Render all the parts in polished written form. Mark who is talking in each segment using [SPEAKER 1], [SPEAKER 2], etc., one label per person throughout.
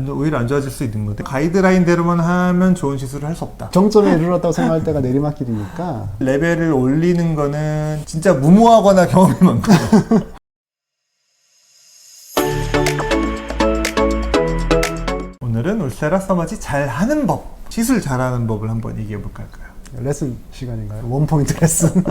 [SPEAKER 1] 오히려 안 좋아질 수 있는 건데 가이드라인대로만 하면 좋은 시술을 할 수 없다.
[SPEAKER 2] 정점에 이르렀다고 생각할 때가 내리막길이니까
[SPEAKER 1] 레벨을 올리는 거는 진짜 무모하거나 경험이 많고 오늘은 울세라 서머지 잘하는 법, 시술 잘하는 법을 한번 얘기해 볼까 할까요?
[SPEAKER 2] 레슨 시간인가요? 원포인트 레슨.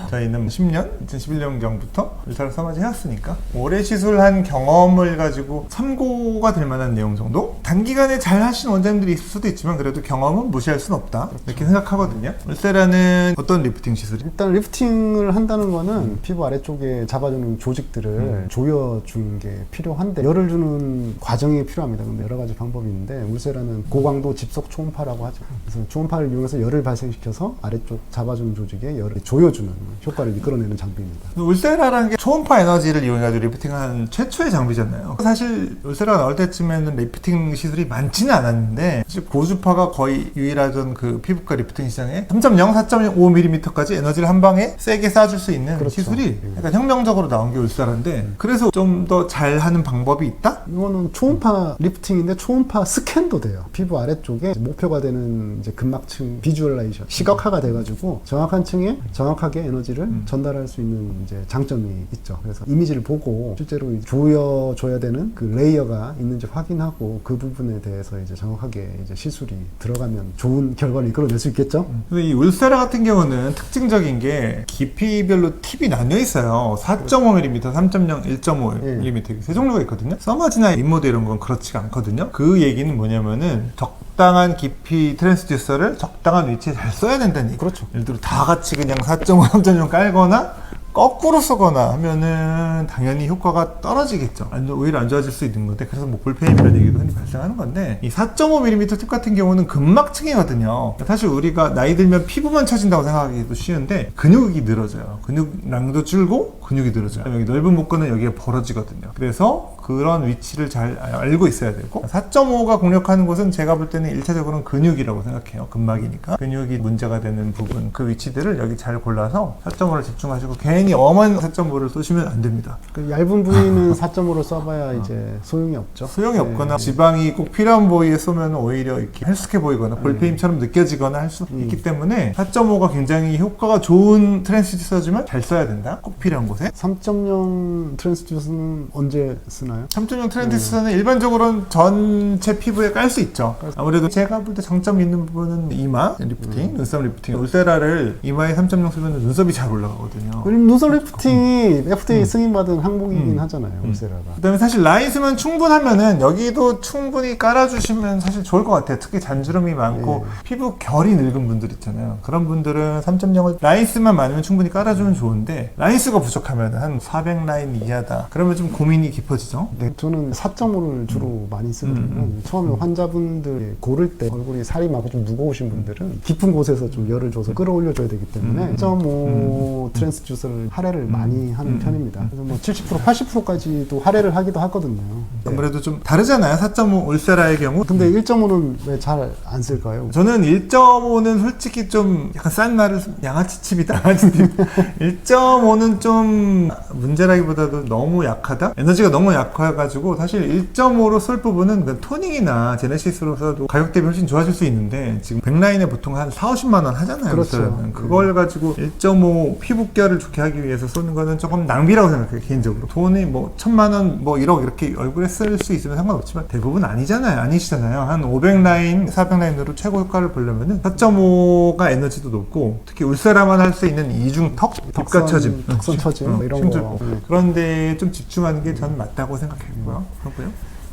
[SPEAKER 1] 저희는 10년, 2011년경부터 울세라 서머지 해왔으니까 오래 시술한 경험을 가지고 참고가 될 만한 내용 정도? 단기간에 잘 하신 원장님들이 있을 수도 있지만 그래도 경험은 무시할 수는 없다. 그렇죠. 이렇게 생각하거든요. 울세라는 어떤 리프팅 시술이?
[SPEAKER 2] 일단 리프팅을 한다는 거는 피부 아래쪽에 잡아주는 조직들을 조여주는 게 필요한데 열을 주는 과정이 필요합니다. 근데 여러 가지 방법이 있는데 울세라는 고강도 집속 초음파라고 하죠. 그래서 초음파를 이용해서 열을 발생시켜서 아래쪽 잡아주는 조직에 열을 조여주는 효과를 이끌어내는 장비입니다.
[SPEAKER 1] 울세라라는 게 초음파 에너지를 이용해가지고 리프팅한 최초의 장비잖아요. 사실 울세라가 나올 때쯤에는 리프팅 시술이 많지는 않았는데 사실 고주파가 거의 유일하던 그 피부과 리프팅 시장에 3.0, 4.5mm까지 에너지를 한 방에 세게 쏴줄 수 있는
[SPEAKER 2] 그렇죠.
[SPEAKER 1] 시술이 약간 혁명적으로 나온 게 울세라인데 그래서 좀 더 잘하는 방법이 있다?
[SPEAKER 2] 이거는 초음파 리프팅인데 초음파 스캔도 돼요. 피부 아래쪽에 목표가 되는 이제 근막층 비주얼라이션, 시각화가 돼가지고 정확한 층에 정확하게 에너지를 전달할 수 있는 이제 장점이 있죠. 그래서 이미지를 보고 실제로 조여줘야 되는 그 레이어가 있는지 확인하고 그 부분에 대해서 이제 정확하게 이제 시술이 들어가면 좋은 결과를 이끌어낼 수 있겠죠.
[SPEAKER 1] 이 울세라 같은 경우는 특징적인 게 깊이별로 팁이 나뉘어 있어요. 4.5mm, 3.0, 1.5mm 세 종류가 있거든요. 서머지나 인모드 이런 건 그렇지가 않거든요. 그 얘기는 뭐냐면은 적당한 깊이 트랜스듀서를 적당한 위치에 잘 써야 된다는 얘기.
[SPEAKER 2] 그렇죠.
[SPEAKER 1] 예를 들어 다 같이 그냥 4.5, 3.0 깔거나 거꾸로 쓰거나 하면은 당연히 효과가 떨어지겠죠. 오히려 안 좋아질 수 있는 건데 그래서 뭐 볼페임 이런 얘기도 흔히 발생하는 건데 이 4.5mm 팁 같은 경우는 근막층이거든요. 사실 우리가 나이 들면 피부만 처진다고 생각하기도 쉬운데 근육이 늘어져요. 근육량도 줄고 근육이 늘어져요. 여기 넓은 목근은 여기에 벌어지거든요. 그래서 그런 위치를 잘 알고 있어야 되고 4.5가 공략하는 곳은 제가 볼 때는 1차적으로는 근육이라고 생각해요. 근막이니까 근육이 문제가 되는 부분 그 위치들을 여기 잘 골라서 4.5를 집중하시고 괜히 엄한 4.5를 쏘시면 안 됩니다.
[SPEAKER 2] 그 얇은 부위는 4.5로 써봐야 이제 소용이 없죠.
[SPEAKER 1] 소용이 없거나 지방이 꼭 필요한 부위에 쏘면 오히려 이렇게 헬스케 보이거나 볼페임처럼 느껴지거나 할 수 있기 때문에 4.5가 굉장히 효과가 좋은 트랜스듀서지만 잘 써야 된다. 꼭 필요한 곳에.
[SPEAKER 2] 3.0 트랜스듀서는 언제 쓰나요?
[SPEAKER 1] 3.0 트랜스듀서는 일반적으로는 전체 피부에 깔 수 있죠. 아무래도 제가 볼 때 장점이 있는 부분은 이마 리프팅, 눈썹 리프팅. 울세라를 이마에 3.0 쓰면 눈썹이 잘 올라가거든요.
[SPEAKER 2] 그리고 눈썹 리프팅이 FDA 승인받은 항목이긴 하잖아요, 울세라가.
[SPEAKER 1] 그다음에 사실 라인 쓰면 충분하면은 여기도 충분히 깔아주시면 사실 좋을 것 같아요. 특히 잔주름이 많고 피부 결이 늙은 분들 있잖아요. 그런 분들은 3.0을 라인스만 많으면 충분히 깔아주면 좋은데 라인스가 부족하면 한 400 라인 이하다. 그러면 좀 고민이 깊어지죠.
[SPEAKER 2] 네, 저는 4.5를 주로 많이 쓰거든요. 처음에 환자분들 고를 때 얼굴이 살이 많고 좀 무거우신 분들은 깊은 곳에서 좀 열을 줘서 끌어올려줘야 되기 때문에 1.5 트랜스듀서를 할애를 많이 하는 편입니다. 그래서 뭐 70%, 80%까지도 할애를 하기도 하거든요.
[SPEAKER 1] 아무래도 좀 다르잖아요. 4.5 울세라의 경우.
[SPEAKER 2] 근데 1.5는 왜 잘 안 쓸까요?
[SPEAKER 1] 저는 1.5는 솔직히 좀 약간 싼 말을 양아치 칩이다. 1.5는 좀 문제라기보다도 너무 약하다? 에너지가 너무 약해가지고 사실 1.5로 쓸 부분은 그 토닝이나 제네시스로 써도 가격 대비 훨씬 좋아질 수 있는데 지금 100라인에 보통 한 4, 50만 원 하잖아요.
[SPEAKER 2] 그렇죠.
[SPEAKER 1] 그걸 가지고 1.5 피부결을 좋게 하기 위해서 쏘는 거는 조금 낭비라고 생각해요. 개인적으로. 돈이 뭐 1000만 원, 뭐 1억 이렇게 얼굴에 쓸 수 있으면 상관없지만 대부분 아니잖아요. 아니시잖아요. 한 500라인, 400라인으로 최고 효과를 보려면은 4.5가 에너지도 높고 특히 울세라만 할 수 있는 이중턱? 입가 처짐.
[SPEAKER 2] 턱선 처짐 뭐 이런 거.
[SPEAKER 1] 그런데 좀 집중하는 게 저는 맞다고 생각했고요. 하고요.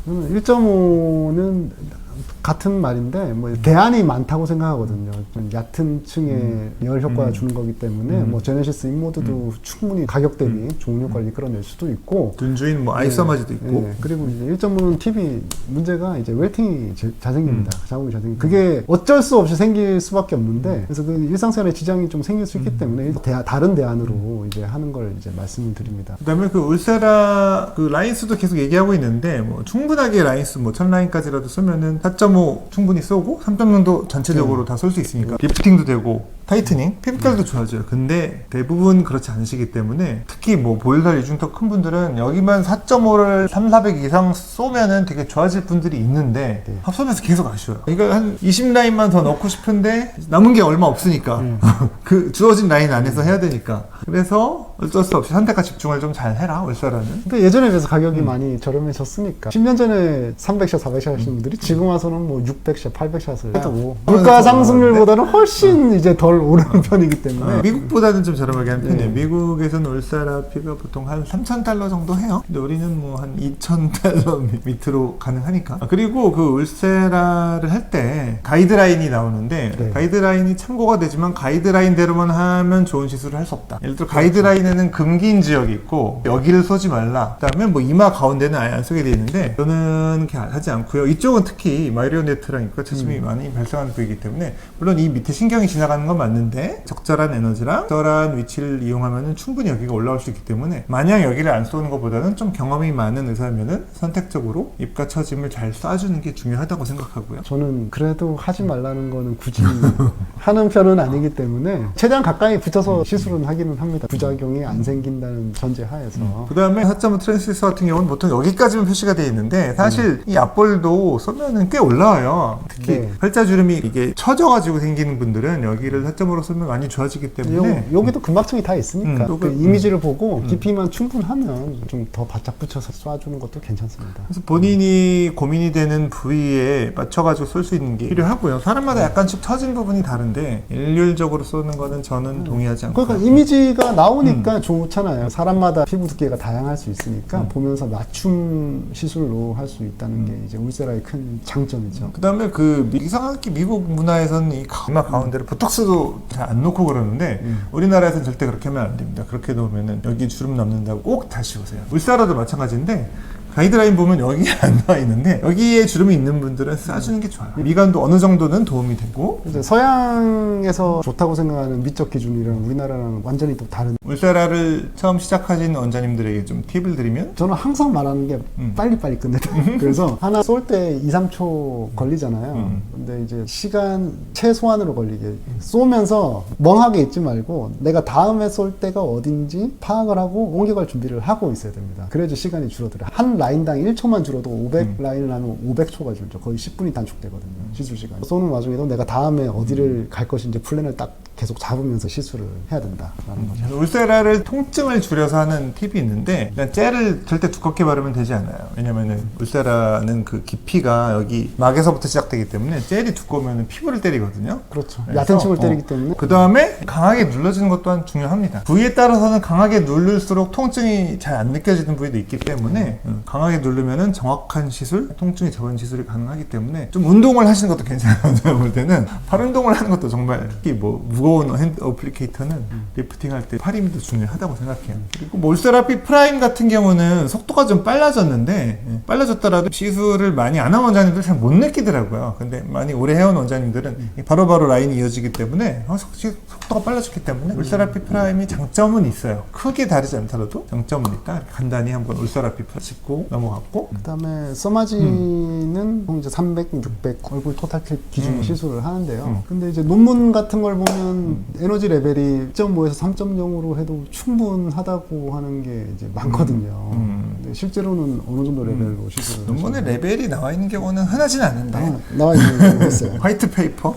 [SPEAKER 2] 1.5는 같은 말인데 뭐 대안이 많다고 생각하거든요. 좀 얕은 층에 열 효과를 주는 거기 때문에 뭐 제네시스 인모드도 충분히 가격 대비 좋은 효과를 이끌어낼 수도 있고
[SPEAKER 1] 눈주인 뭐 아이서마지도 있고
[SPEAKER 2] 그리고 이제 1.5는 팁이 문제가 이제 웰팅이 잘생깁니다. 자국이 잘생깁니다. 그게 어쩔 수 없이 생길 수밖에 없는데 그래서 그 일상생활에 지장이 좀 생길 수 있기 때문에 다른 대안으로 이제 하는 걸 이제 말씀을 드립니다.
[SPEAKER 1] 그다음에 그 울세라 그 라인수도 계속 얘기하고 있는데 뭐 충분하게 라인수 뭐 1000라인까지라도 쓰면은 4.5 충분히 쏘고 3.0도 전체적으로 다 쏠 수 있으니까 리프팅도 되고 타이트닝, 피부결도 좋아져요. 근데 대부분 그렇지 않으시기 때문에 특히 뭐 볼살 이중턱 큰 분들은 여기만 4.5를 3,400 이상 쏘면은 되게 좋아질 분들이 있는데
[SPEAKER 2] 네.
[SPEAKER 1] 합성해서 계속 아쉬워요. 그러니까 한 20라인만 더 넣고 싶은데 남은 게 얼마 없으니까 그 주어진 라인 안에서 해야 되니까 그래서 어쩔 수 없이 선택과 집중을 좀 잘 해라 울사라는.
[SPEAKER 2] 근데 예전에 비해서 가격이 많이 저렴해졌으니까 10년 전에 300샷, 400샷 하시는 분들이 지금 와서는 뭐 600샷, 800샷을 해도 물가 상승률보다는 훨씬 이제 덜 오르는 편이기 때문에
[SPEAKER 1] 미국보다는 좀 저렴하게 하는 편이에요.
[SPEAKER 2] 네.
[SPEAKER 1] 미국에서는 울사라피가 보통 한 3,000달러 정도 해요. 근데 우리는 뭐 한 2,000달러 밑으로 가능하니까. 그리고 그 울세라를 할 때 가이드라인이 나오는데
[SPEAKER 2] 네.
[SPEAKER 1] 가이드라인이 참고가 되지만 가이드라인대로만 하면 좋은 시술을 할 수 없다. 예를 들어 가이드라인에는 금기인 지역이 있고 여기를 쏘지 말라. 그다음에 뭐 이마 가운데는 아예 안 쏘게 돼 있는데 저는 그렇게 하지 않고요. 이쪽은 특히 마이리오네트랑 입가차짐이 많이 발생하는 부위이기 때문에 물론 이 밑에 신경이 지나가는 건 맞는데 적절한 에너지랑 적절한 위치를 이용하면 충분히 여기가 올라올 수 있기 때문에 마냥 여기를 안 쏘는 것보다는 좀 경험이 많은 의사면은 선택적으로 입가 처짐을 잘 쏴주는 게 중요하다고 생각하고요.
[SPEAKER 2] 저는 그래도 하지 말라는 거는 굳이 하는 편은 아니기 때문에 최대한 가까이 붙여서 시술은 하기는 합니다. 부작용이 안 생긴다는 전제 하에서.
[SPEAKER 1] 그 다음에 4.5 트랜시스 같은 경우는 보통 여기까지만 표시가 되어 있는데 사실 이 앞볼도 쏘면은 꽤 올라와요. 특히
[SPEAKER 2] 네.
[SPEAKER 1] 팔자주름이 이게 처져가지고 생기는 분들은 여기를 4.5로 쏘면 많이 좋아지기 때문에
[SPEAKER 2] 여기도 근막층이 다 있으니까 그
[SPEAKER 1] 요거,
[SPEAKER 2] 이미지를 보고 깊이만 충분하면 좀 더 바짝 붙여서 쏴주는 것도 괜찮습니다.
[SPEAKER 1] 그래서 본인이 고민이 되는 부위에 맞춰가지고 쏠 수 있는 게 필요하고요. 사람마다 약간씩 처진 부분이 다른데 일률적으로 쏘는 거는 저는 동의하지 않고.
[SPEAKER 2] 그러니까 이미지가 나오니까 좋잖아요. 사람마다 피부 두께가 다양할 수 있으니까 보면서 맞춤 시술로 할 수 있다는 게 이제 울세라의 큰 장점이죠.
[SPEAKER 1] 그 다음에 그 이상하게 미국 문화에서는 이 이마 가운데를 보톡스도 잘 안 놓고 그러는데 우리나라에서는 절대 그렇게 하면 안 됩니다. 그렇게 놓으면은 여기 주름 남는다고 꼭 다시 오세요. 울사라도 마찬가지인데 가이드라인 보면 여기에 안 나와 있는데 여기에 주름이 있는 분들은 쏴주는 게 좋아요. 미간도 어느 정도는 도움이 되고
[SPEAKER 2] 이제 서양에서 좋다고 생각하는 미적 기준이랑 우리나라랑 완전히 또 다른.
[SPEAKER 1] 울세라를 처음 시작하신 원장님들에게 좀 팁을 드리면
[SPEAKER 2] 저는 항상 말하는 게 빨리빨리 끝내다. 그래서 하나 쏠 때 2, 3초 걸리잖아요. 근데 이제 시간 최소한으로 걸리게 쏘면서 멍하게 있지 말고 내가 다음에 쏠 때가 어딘지 파악을 하고 옮겨갈 준비를 하고 있어야 됩니다. 그래야지 시간이 줄어들어요. 한 라인당 1초만 줄어도 500 라인을 하면 500초가 줄죠. 거의 10분이 단축되거든요. 시술 시간이. 쏘는 와중에도 내가 다음에 어디를 갈 것인지 플랜을 딱 계속 잡으면서 시술을 해야 된다라는 거죠.
[SPEAKER 1] 울세라를 통증을 줄여서 하는 팁이 있는데 그냥 젤을 절대 두껍게 바르면 되지 않아요. 왜냐면은 울세라는 그 깊이가 여기 막에서부터 시작되기 때문에 젤이 두꺼우면 피부를 때리거든요.
[SPEAKER 2] 그렇죠.
[SPEAKER 1] 그래서,
[SPEAKER 2] 얕은 층을 때리기 때문에.
[SPEAKER 1] 그 다음에 강하게 눌러주는 것 또한 중요합니다. 부위에 따라서는 강하게 누를수록 통증이 잘 안 느껴지는 부위도 있기 때문에 강하게 누르면은 정확한 시술, 통증이 적은 시술이 가능하기 때문에 좀 운동을 하시는 것도 괜찮아요. 제가 볼 때는 팔 운동을 하는 것도 정말 특히 뭐 무거운 핸드 어플리케이터는 리프팅 할 때 팔 힘이 더 중요하다고 생각해요. 그리고 울세라피 프라임 같은 경우는 속도가 좀 빨라졌는데 빨라졌더라도 시술을 많이 안 한 원장님들 잘 못 느끼더라고요. 근데 많이 오래 해온 원장님들은 바로바로 라인이 이어지기 때문에 속도가 빨라졌기 때문에 울세라피 프라임이 장점은 있어요. 크게 다르지 않더라도 장점은 있다. 간단히 한번 울세라피 짚고 넘어갔고
[SPEAKER 2] 그 다음에 서마지는 이제 300, 600 얼굴 토탈 클립 기준 시술을 하는데요. 근데 이제 논문 같은 걸 보면 에너지 레벨이 2.5에서 3.0으로 해도 충분하다고 하는 게 이제 많거든요. 근데 실제로는 어느 정도 레벨로 시술을
[SPEAKER 1] 논문에 레벨이 나와 있는 경우는 흔하지는 않은데
[SPEAKER 2] 나와 있는 게 있어요.
[SPEAKER 1] 화이트 페이퍼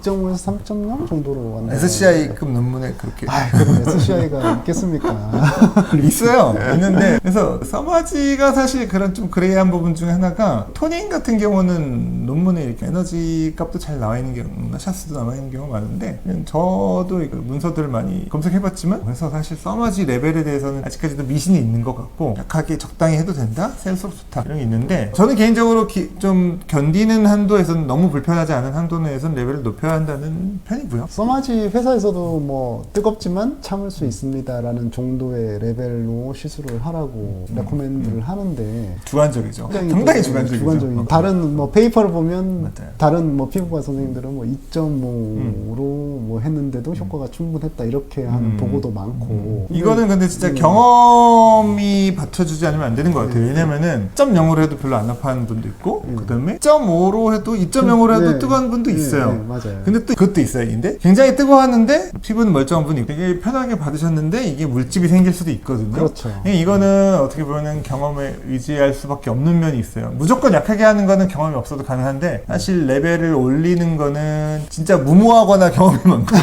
[SPEAKER 2] 2.5에서 3.0 정도로 왔나요?
[SPEAKER 1] SCI급 논문에 그렇게
[SPEAKER 2] 그럼 SCI가 있겠습니까?
[SPEAKER 1] 있어요. 있는데 그래서 서마지가 사실 그런 좀 그레이한 부분 중에 하나가 토닝 같은 경우는 논문에 이렇게 에너지 값도 잘 나와 있는 경우나 샤스도 나와 있는 경우가 많은데 저도 이거 문서들을 많이 검색해봤지만 그래서 사실 서마지 레벨에 대해서는 아직까지도 미신이 있는 것 같고 약하게 적당히 해도 된다? 셀수록 좋다 이런 게 있는데 저는 개인적으로 좀 견디는 한도에서는 너무 불편하지 않은 한도 내에서는 레벨을 높여야 한다는 편이고요.
[SPEAKER 2] 서마지 회사에서도 뭐 뜨겁지만 참을 수 있습니다라는 정도의 레벨로 시술을 하라고 레코멘드를 하는데
[SPEAKER 1] 주관적이죠. 상당히 주관적이죠.
[SPEAKER 2] 다른 뭐 페이퍼를 보면
[SPEAKER 1] 맞아요.
[SPEAKER 2] 다른 뭐 피부과 선생님들은 뭐 2.5로 뭐 했는데도 효과가 충분했다 이렇게 하는 보고도 많고
[SPEAKER 1] 이거는 근데 진짜 경험이 받쳐주는 쓰지 않으면 안 되는 것 같아요. 왜냐면은 0.0으로 해도 별로 안 아파하는 분도 있고 그다음에 0.5로 해도 2.0으로 해도 뜨거운 분도 있어요.
[SPEAKER 2] 맞아요.
[SPEAKER 1] 근데 또 그것도 있어요. 근데 굉장히 뜨거워하는데 피부는 멀쩡한 분이 있고 되게 편하게 받으셨는데 이게 물집이 생길 수도 있거든요.
[SPEAKER 2] 그렇죠.
[SPEAKER 1] 이거는 어떻게 보면 경험에 의지할 수밖에 없는 면이 있어요. 무조건 약하게 하는 거는 경험이 없어도 가능한데 사실 레벨을 올리는 거는 진짜 무모하거나 경험이 많고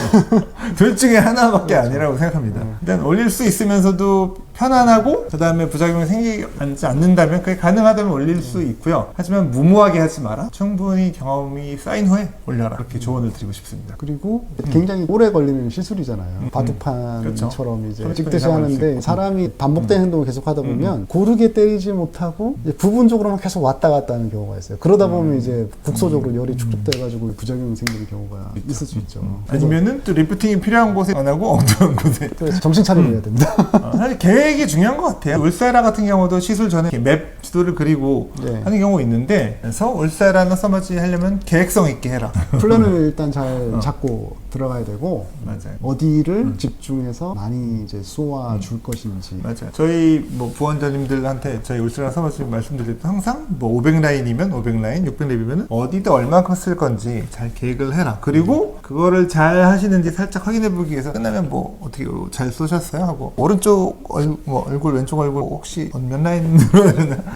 [SPEAKER 1] 둘 중에 하나밖에 아니라고 생각합니다. 일단 올릴 수 있으면서도 편안하고 그 다음에 부작용이 생기지 않는다면 그게 가능하다면 올릴 수 있고요. 하지만 무모하게 하지 마라. 충분히 경험이 쌓인 후에 올려라. 그렇게 조언을 드리고 싶습니다.
[SPEAKER 2] 그리고 굉장히 오래 걸리는 시술이잖아요. 바둑판처럼
[SPEAKER 1] 그렇죠.
[SPEAKER 2] 이제
[SPEAKER 1] 그렇죠.
[SPEAKER 2] 찍듯이
[SPEAKER 1] 이상할 수
[SPEAKER 2] 하는데
[SPEAKER 1] 있고.
[SPEAKER 2] 사람이 반복된 행동을 계속 하다 보면 고르게 때리지 못하고 이제 부분적으로만 계속 왔다 갔다 하는 경우가 있어요. 그러다 보면 이제 국소적으로 열이 축적돼가지고 부작용이 생기는 경우가 있을 수 있죠.
[SPEAKER 1] 아니면은 또 리프팅이 필요한 곳에 안 하고 엉뚱한 곳에.
[SPEAKER 2] 그래서 정신 차리고 해야 됩니다.
[SPEAKER 1] 사실 계획이 중요한 것 같아요. 울세라 같은 경우도 시술 전에 맵 지도를 그리고
[SPEAKER 2] 네.
[SPEAKER 1] 하는 경우가 있는데 그래서 울세라나 써머지 하려면 계획성 있게 해라.
[SPEAKER 2] 플랜을 일단 잘 잡고 들어가야 되고
[SPEAKER 1] 맞아요.
[SPEAKER 2] 어디를 집중해서 많이 이제 쏘아 줄 것인지.
[SPEAKER 1] 맞아요. 저희 뭐 부원장님들한테 저희 울세라 써머지 말씀드릴 때 항상 뭐 500라인이면 500라인, 600랩이면 어디다 얼마큼 쓸 건지 잘 계획을 해라. 그리고 그거를 잘 하시는지 살짝 확인해 보기 위해서 끝나면 뭐 어떻게 잘 쏘셨어요? 하고 오른쪽 얼굴 왼쪽 얼굴 혹시 몇 라인으로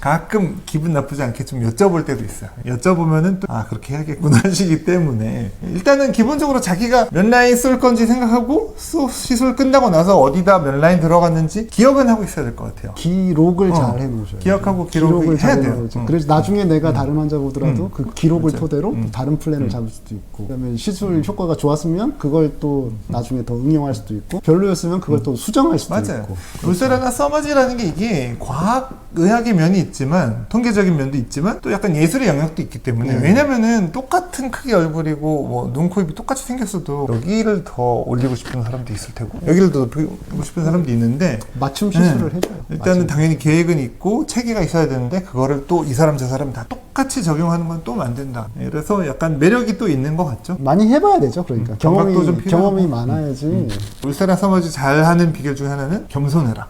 [SPEAKER 1] 가끔 기분 나쁘지 않게 좀 여쭤볼 때도 있어요. 여쭤보면은 또 그렇게 해야겠구나 하시기 때문에 일단은 기본적으로 자기가 몇 라인 쏠 건지 생각하고 시술 끝나고 나서 어디다 몇 라인 들어갔는지 기억은 하고 있어야 될 것 같아요.
[SPEAKER 2] 기록을 잘 해놓으셔야
[SPEAKER 1] 기억하고 기록을 해야 돼요.
[SPEAKER 2] 해놓으셔야죠. 그래서 나중에 내가 다른 환자 보더라도 그 기록을
[SPEAKER 1] 맞아요.
[SPEAKER 2] 토대로 또 다른 플랜을 잡을 수도 있고 그다음에 시술 효과가 좋았으면 그걸 또 나중에 더 응용할 수도 있고 별로였으면 그걸 또 수정할 수도
[SPEAKER 1] 맞아요.
[SPEAKER 2] 있고.
[SPEAKER 1] 울세라나 써머지라는 게 이게 과학 의학의 면이 있지만 통계적인 면도 있지만 또 약간 예술의 영역도 있기 때문에 왜냐면은 똑같은 크기 얼굴이고 뭐 눈, 코, 입이 똑같이 생겼어도 여기를 더 올리고 싶은 사람도 있을 테고 여기를 더 높이고 싶은 사람도 있는데
[SPEAKER 2] 맞춤 시술을 해줘요.
[SPEAKER 1] 일단은 당연히 계획은 있고 체계가 있어야 되는데 그거를 또 이 사람 저 사람 다 똑같이 적용하는 건 또 안 된다. 그래서 약간 매력이 또 있는 것 같죠.
[SPEAKER 2] 많이 해봐야 되죠. 그러니까
[SPEAKER 1] 감각도 좀 필요하고.
[SPEAKER 2] 경험이 많아야지.
[SPEAKER 1] 울세라 써머지 잘하는 비결 중에 하나는 겸손해라.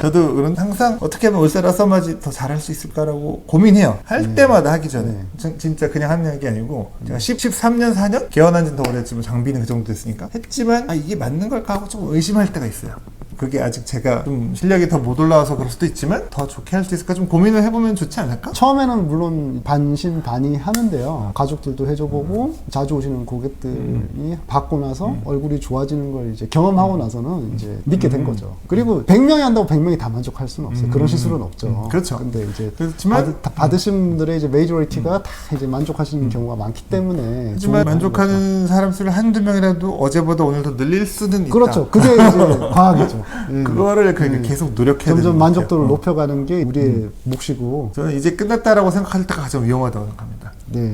[SPEAKER 1] 저도 그런 항상 어떻게 하면 울세라 써머지 더 잘할 수 있을까라고 고민해요. 할 때마다 하기 전에 진짜 그냥 하는 게 아니고 제가 13년 4년 개원한 지는 더 오래됐지만 장비는 그 정도 됐으니까 했지만 이게 맞는 걸까 하고 좀 의심할 때가 있어요. 그게 아직 제가 좀 실력이 더 못 올라와서 그럴 수도 있지만 더 좋게 할 수 있을까 좀 고민을 해보면 좋지 않을까?
[SPEAKER 2] 처음에는 물론 반신반의하는데요. 가족들도 해줘보고 자주 오시는 고객들이 받고 나서 얼굴이 좋아지는 걸 이제 경험하고 나서는 이제 믿게 된 거죠. 그리고 100명이 한다고 100명이 다 만족할 수는 없어요. 그런 시술은 없죠.
[SPEAKER 1] 그렇죠.
[SPEAKER 2] 근데 이제
[SPEAKER 1] 그렇지만
[SPEAKER 2] 받으신 분들의 이제 메이저리티가 다 이제 만족하시는 경우가 많기 때문에
[SPEAKER 1] 하지만 만족하는 사람 수를 한두 명이라도 어제보다 오늘 더 늘릴 수는 있다.
[SPEAKER 2] 그렇죠. 그게 이제 과학이죠.
[SPEAKER 1] 그거를 그러니까 계속 노력해야 되는
[SPEAKER 2] 점점
[SPEAKER 1] 것
[SPEAKER 2] 만족도를
[SPEAKER 1] 같아요.
[SPEAKER 2] 높여가는 게 우리의 몫이고.
[SPEAKER 1] 저는 이제 끝났다라고 생각할 때가 가장 위험하다고 생각합니다.
[SPEAKER 2] 네.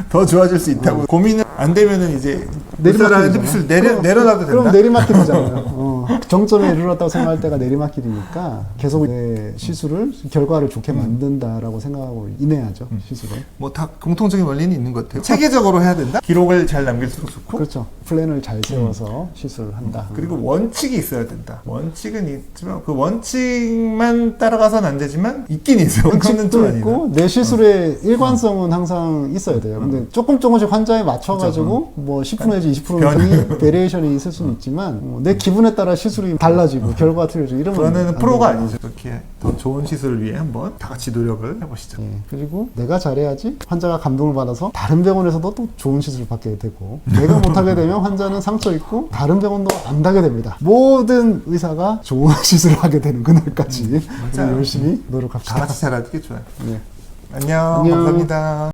[SPEAKER 1] 더 좋아질 수 있다고 고민은 안 되면은 이제 울세라를 내려놔도 된다.
[SPEAKER 2] 그럼 내리막길이잖아요. 정점에 이르렀다고 생각할 때가 내리막길이니까 계속 내 시술을 결과를 좋게 만든다라고 생각하고 인해야죠. 시술을.
[SPEAKER 1] 뭐 다 공통적인 원리는 있는 것 같아요. 체계적으로 해야 된다. 기록을 잘 남길수록 좋고.
[SPEAKER 2] 그렇죠. 플랜을 잘 세워서 시술을 한다.
[SPEAKER 1] 그리고 원칙이 있어야 된다. 원칙은 있지만 그 원칙만 따라가서는 안 되지만 있긴 있어요. 그거는 좀
[SPEAKER 2] 원칙도
[SPEAKER 1] 아니다.
[SPEAKER 2] 있고 내 시술의 일관성은 항상 있어야 돼요. 근데 조금씩 환자에 맞춰가지고 뭐 10% 내지 20% 베리에이션이 있을 수는 있지만 내 기분에 따라 시술이 달라지고 결과가 틀려지고 이러면
[SPEAKER 1] 그거는
[SPEAKER 2] 안
[SPEAKER 1] 프로가
[SPEAKER 2] 되죠.
[SPEAKER 1] 아니죠. 이렇게 더 좋은 시술을 위해 한번 다 같이 노력을 해보시죠.
[SPEAKER 2] 예, 그리고 내가 잘해야지 환자가 감동을 받아서 다른 병원에서도 또 좋은 시술을 받게 되고 내가 못하게 되면 환자는 상처 입고 다른 병원도 안 가게 됩니다. 모든 의사가 좋은 시술을 하게 되는 그날까지 우리
[SPEAKER 1] 맞아요.
[SPEAKER 2] 열심히 노력합시다.
[SPEAKER 1] 다 같이 잘하는 게 좋아요.
[SPEAKER 2] 네.
[SPEAKER 1] 안녕.
[SPEAKER 2] 안녕.
[SPEAKER 1] 감사합니다.